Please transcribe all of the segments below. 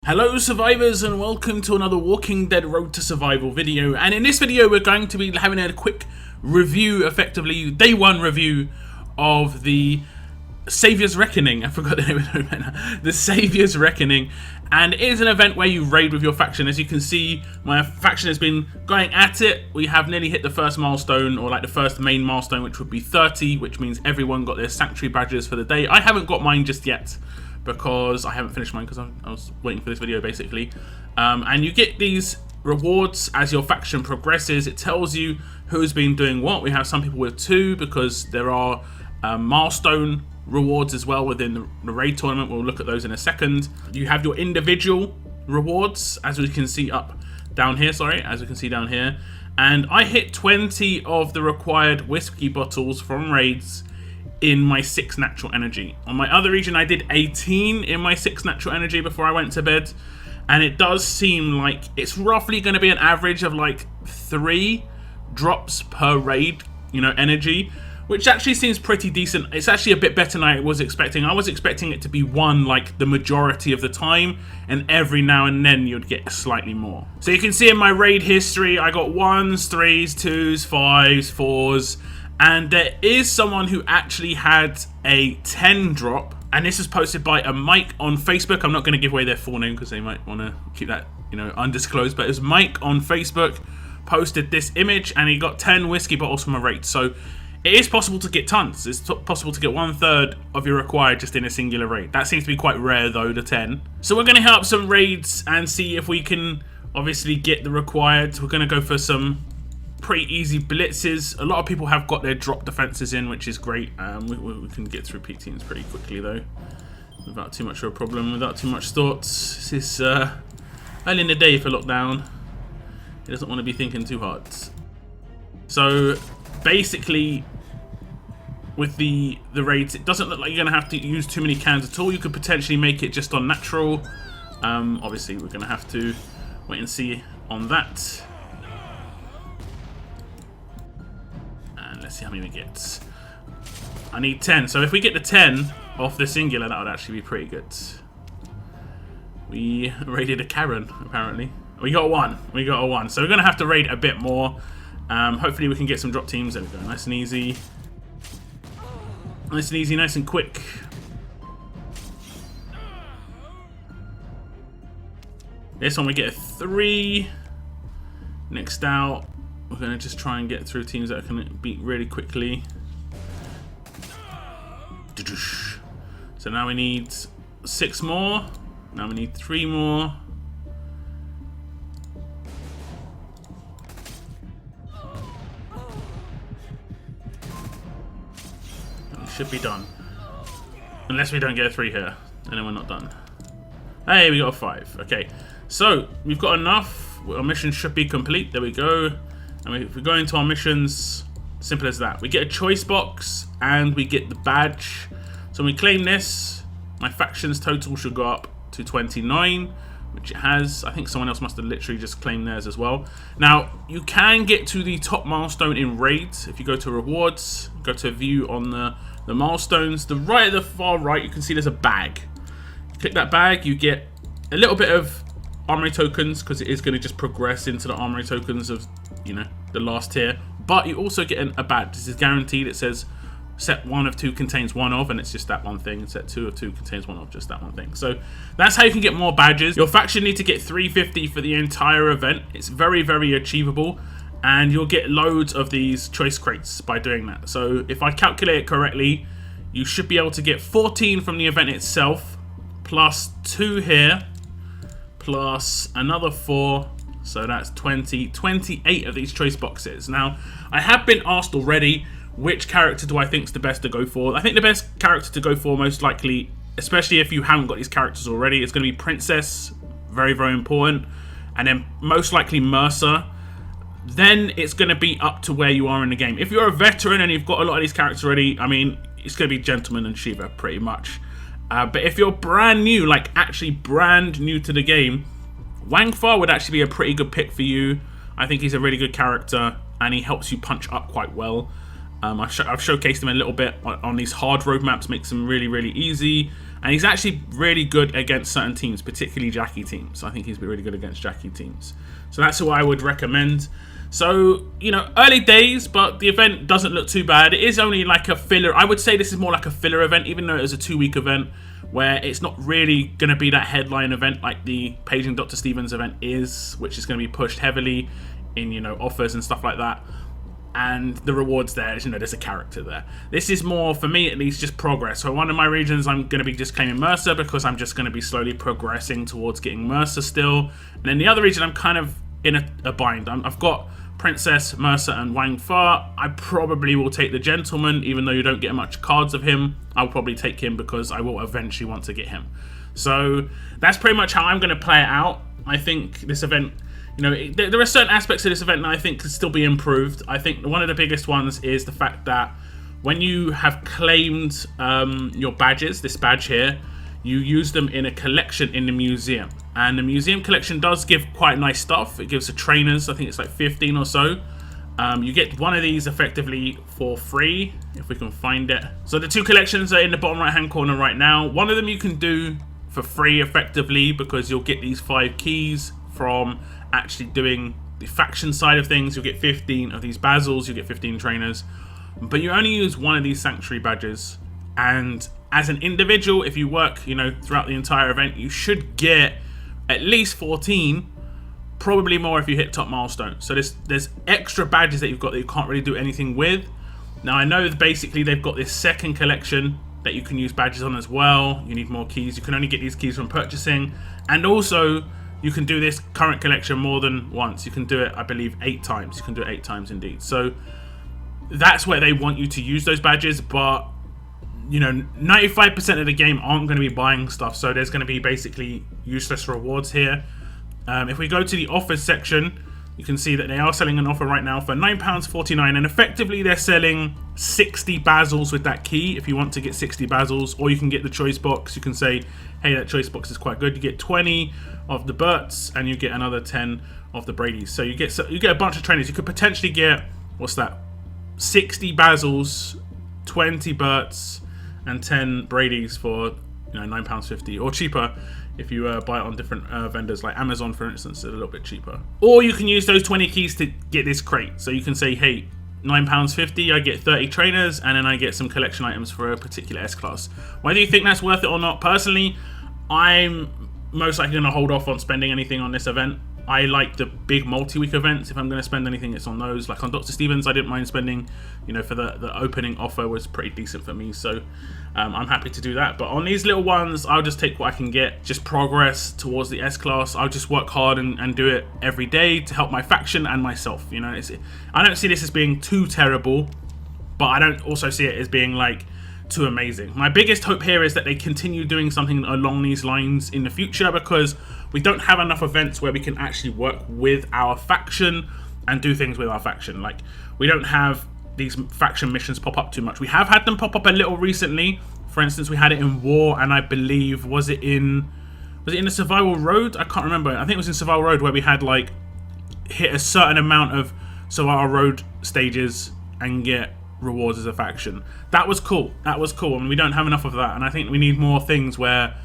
Hello survivors and welcome to another Walking Dead Road to Survival video, and in this video we're going to be having a quick review, effectively day one review of the Savior's Reckoning. I forgot the name of the event. The Savior's Reckoning, and it is an event where you raid with your faction. As you can see, my faction has been going at it. We have nearly hit the first milestone, or like the first main milestone, which would be 30, which means everyone got their sanctuary badges for the day. I haven't got mine just yet, because I haven't finished mine because I was waiting for this video basically. And you get these rewards as your faction progresses. It tells you who's been doing what. We have some people with 2 because there are milestone rewards as well within the raid tournament. We'll look at those in a second. You have your individual rewards as we can see down here, and I hit 20 of the required whiskey bottles from raids in my 6 natural energy. On my other region I did 18 in my 6 natural energy before I went to bed, and it does seem like it's roughly going to be an average of like 3 drops per raid, energy, which actually seems pretty decent. It's actually a bit better than I was expecting. I was expecting it to be 1 like the majority of the time, and every now and then you'd get slightly more. So you can see in my raid history I got 1s, 3s, 2s, 5s, 4s, and there is someone who actually had a 10 drop, and this is posted by a Mike on Facebook. I'm not going to give away their full name because they might want to keep that, undisclosed, but it was Mike on Facebook posted this image, and he got 10 whiskey bottles from a raid. So it is possible to get tons. It's possible to get 1/3 of your required just in a singular raid. That seems to be quite rare though, the 10. So we're going to hit up some raids and see if we can obviously get the required. We're going to go for some pretty easy blitzes. A lot of people have got their drop defenses in, which is great. We can get through peak teams pretty quickly though, without too much of a problem, without too much thoughts. This is early in the day for lockdown. He doesn't want to be thinking too hard. So basically with the raids, it doesn't look like you're going to have to use too many cans at all. You could potentially make it just on natural. Obviously we're going to have to wait and see on that. Let's see how many we get. I need 10, so if we get the 10 off the singular, that would actually be pretty good. We raided a Karen, apparently. We got one. So we're going to have to raid a bit more. Hopefully we can get some drop teams. There we go. Nice and easy. Nice and easy, nice and quick. This one we get a 3. Next out, we're going to just try and get through teams that I can beat really quickly. So now we need 6 more. Now we need 3 more. We should be done. Unless we don't get a 3 here, and then we're not done. Hey, we got a 5. Okay, so we've got enough. Our mission should be complete. There we go. And if we go into our missions, simple as that. We get a choice box and we get the badge. So when we claim this, my faction's total should go up to 29, which it has. I think someone else must have literally just claimed theirs as well. Now, you can get to the top milestone in raids. If you go to rewards, go to view on the milestones, at the far right, you can see there's a bag. Click that bag, you get a little bit of armory tokens, because it is going to just progress into the armory tokens of the last tier, but you also get a badge. This is guaranteed. It says set 1 of 2 contains 1 of, and it's just that one thing. Set 2 of 2 contains 1 of, just that one thing. So that's how you can get more badges. Your faction need to get 350 for the entire event. It's very, very achievable, and you'll get loads of these choice crates by doing that. So if I calculate it correctly, you should be able to get 14 from the event itself, plus 2 here, plus another 4. So that's 28 of these choice boxes. Now, I have been asked already, which character do I think is the best to go for? I think the best character to go for, most likely, especially if you haven't got these characters already, is going to be Princess. Very, very important. And then most likely Mercer. Then it's going to be up to where you are in the game. If you're a veteran and you've got a lot of these characters already, I mean, it's going to be Gentleman and Shiva pretty much. But if you're brand new, like actually brand new to the game, Wang Fa would actually be a pretty good pick for you. I think he's a really good character, and he helps you punch up quite well. I've showcased him a little bit on these hard road maps, makes them really, really easy. And he's actually really good against certain teams, particularly Jackie teams. I think he's really good against Jackie teams. So that's who I would recommend. So, you know, early days, but the event doesn't look too bad. It is only like a filler. I would say this is more like a filler event, even though it was a 2-week event where it's not really going to be that headline event like the Paging Dr. Stevens event is, which is going to be pushed heavily in, you know, offers and stuff like that. And the rewards there, you know, there's a character there. This is more, for me at least, just progress. So one of my regions, I'm going to be just claiming Mercer because I'm just going to be slowly progressing towards getting Mercer still. And then the other region, I'm kind of in a bind. I've got Princess, Mercer, and Wang Fa. I probably will take the Gentleman, even though you don't get much cards of him. I'll probably take him because I will eventually want to get him. So that's pretty much how I'm going to play it out. I think this event, you know, there are certain aspects of this event that I think could still be improved. I think one of the biggest ones is the fact that when you have claimed your badges, this badge here, you use them in a collection in the museum. And the museum collection does give quite nice stuff. It gives the trainers, I think it's like 15 or so. You get one of these effectively for free, if we can find it. So the 2 collections are in the bottom right hand corner right now. One of them you can do for free effectively because you'll get these 5 keys from actually doing the faction side of things. You'll get 15 of these Basils, you get 15 trainers. But you only use one of these Sanctuary badges. And as an individual, if you work, you know, throughout the entire event, you should get at least 14, probably more if you hit top milestones. So there's extra badges that you've got that you can't really do anything with. Now I know that basically they've got this second collection that you can use badges on as well. You need more keys. You can only get these keys from purchasing. And also you can do this current collection more than once. You can do it, I believe, 8 times. You can do it 8 times indeed. So that's where they want you to use those badges, but you know, 95% of the game aren't going to be buying stuff, so there's going to be basically useless rewards here. If we go to the offers section, you can see that they are selling an offer right now for £9.49, and effectively they're selling 60 Basils with that key if you want to get 60 Basils, or you can get the choice box. You can say, hey, that choice box is quite good. You get 20 of the Berts, and you get another 10 of the Bradys. So you get a bunch of trainers. You could potentially get, what's that, 60 Basils, 20 Berts, and 10 Bradys for, you know, £9.50 or cheaper if you buy it on different vendors like Amazon, for instance. It's a little bit cheaper. Or you can use those 20 keys to get this crate. So you can say, hey, £9.50, I get 30 trainers, and then I get some collection items for a particular S-Class. Whether you think that's worth it or not, personally, I'm most likely going to hold off on spending anything on this event. I like the big multi-week events. If I'm going to spend anything, it's on those. Like on Dr. Stevens, I didn't mind spending, you know, for the opening offer was pretty decent for me. So I'm happy to do that. But on these little ones, I'll just take what I can get. Just progress towards the S-Class. I'll just work hard and do it every day to help my faction and myself. You know, I don't see this as being too terrible, but I don't also see it as being like too amazing. My biggest hope here is that they continue doing something along these lines in the future, because we don't have enough events where we can actually work with our faction and do things with our faction. Like, we don't have these faction missions pop up too much. We have had them pop up a little recently. For instance, we had it in War, and I believe, was it in the Survival Road? I can't remember. I think it was in Survival Road where we had like hit a certain amount of Survival Road stages and get rewards as a faction. That was cool. That was cool, and we don't have enough of that. And I think we need more things where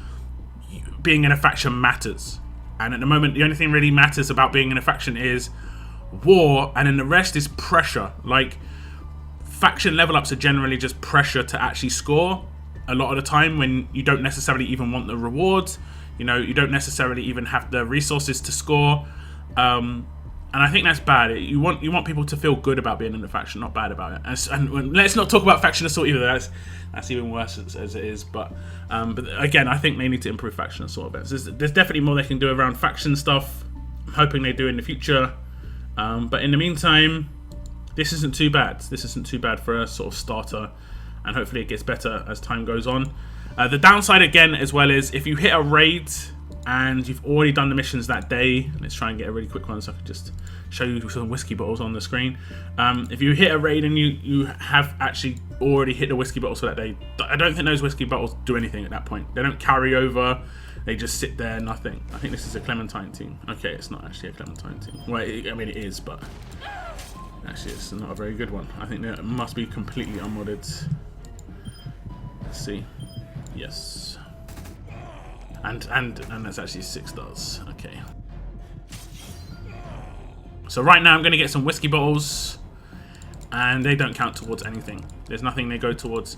being in a faction matters. And at the moment, the only thing really matters about being in a faction is war, and then the rest is pressure. Like, faction level ups are generally just pressure to actually score a lot of the time, when you don't necessarily even want the rewards. You know, you don't necessarily even have the resources to score. And I think that's bad. You want people to feel good about being in the faction, not bad about it. And let's not talk about faction assault either. That's even worse as it is. But again, I think they need to improve faction assault events. There's definitely more they can do around faction stuff. I'm hoping they do in the future. But in the meantime, this isn't too bad. This isn't too bad for a sort of starter, and hopefully it gets better as time goes on. The downside again as well is if you hit a raid and you've already done the missions that day. Let's try and get a really quick one so I can just show you some whiskey bottles on the screen. If you hit a raid and you have actually already hit the whiskey bottles for that day, I don't think those whiskey bottles do anything at that point. They don't carry over. They just sit there, nothing. I think this is a Clementine team. Okay, it's not actually a Clementine team. Well, I mean it is, but actually it's not a very good one. I think it must be completely unmodded. Let's see. Yes. And that's actually 6 stars. Okay. So right now I'm going to get some whiskey bottles, and they don't count towards anything. There's nothing they go towards.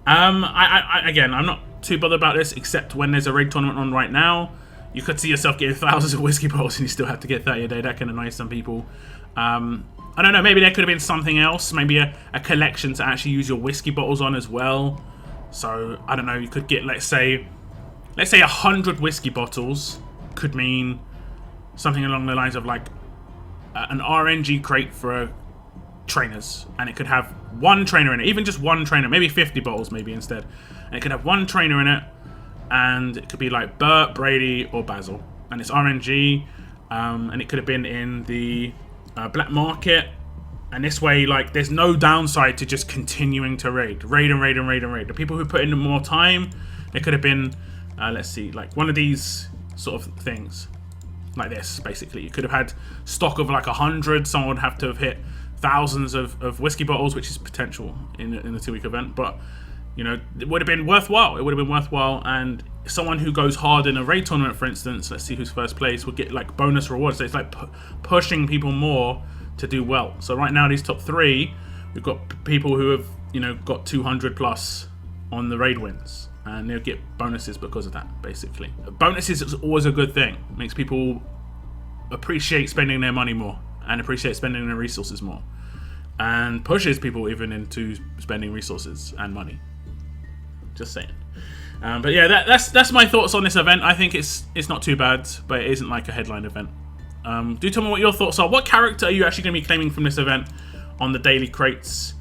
Again, I'm not too bothered about this, except when there's a raid tournament on right now. You could see yourself getting thousands of whiskey bottles and you still have to get 30 a day. That can annoy some people. I don't know, maybe there could have been something else. Maybe a collection to actually use your whiskey bottles on as well. So, I don't know, you could get, let's say 100 whiskey bottles could mean something along the lines of like an RNG crate for trainers. And it could have one trainer in it, even just one trainer, maybe 50 bottles maybe instead. And it could have one trainer in it, and it could be like Bert, Brady, or Basil. And it's RNG, and it could have been in the black market. And this way, like, there's no downside to just continuing to raid. The people who put in more time, it could have been, let's see, like one of these sort of things. Like this, basically. You could have had stock of like 100. Someone would have to have hit thousands of whiskey bottles, which is potential in the 2-week event. But, you know, it would have been worthwhile. It would have been worthwhile. And someone who goes hard in a raid tournament, for instance, let's see who's first place, would get like bonus rewards. So it's like pushing people more to do well. So right now, these top 3, we've got people who have, you know, got 200 plus on the raid wins. And they'll get bonuses because of that, basically. Bonuses is always a good thing. It makes people appreciate spending their money more and appreciate spending their resources more. And pushes people even into spending resources and money. Just saying. But yeah, that's my thoughts on this event. I think it's not too bad, but it isn't like a headline event. Do tell me what your thoughts are. What character are you actually going to be claiming from this event on the daily crates?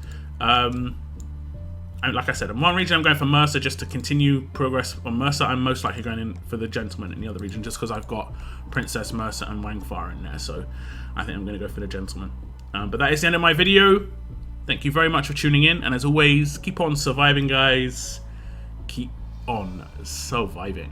And like I said, in one region I'm going for Mercer just to continue progress on Mercer. I'm most likely going in for the Gentleman in the other region just because I've got Princess, Mercer and Wangfar in there. So I think I'm going to go for the Gentleman. But that is the end of my video. Thank you very much for tuning in. And as always, keep on surviving, guys. Keep on surviving.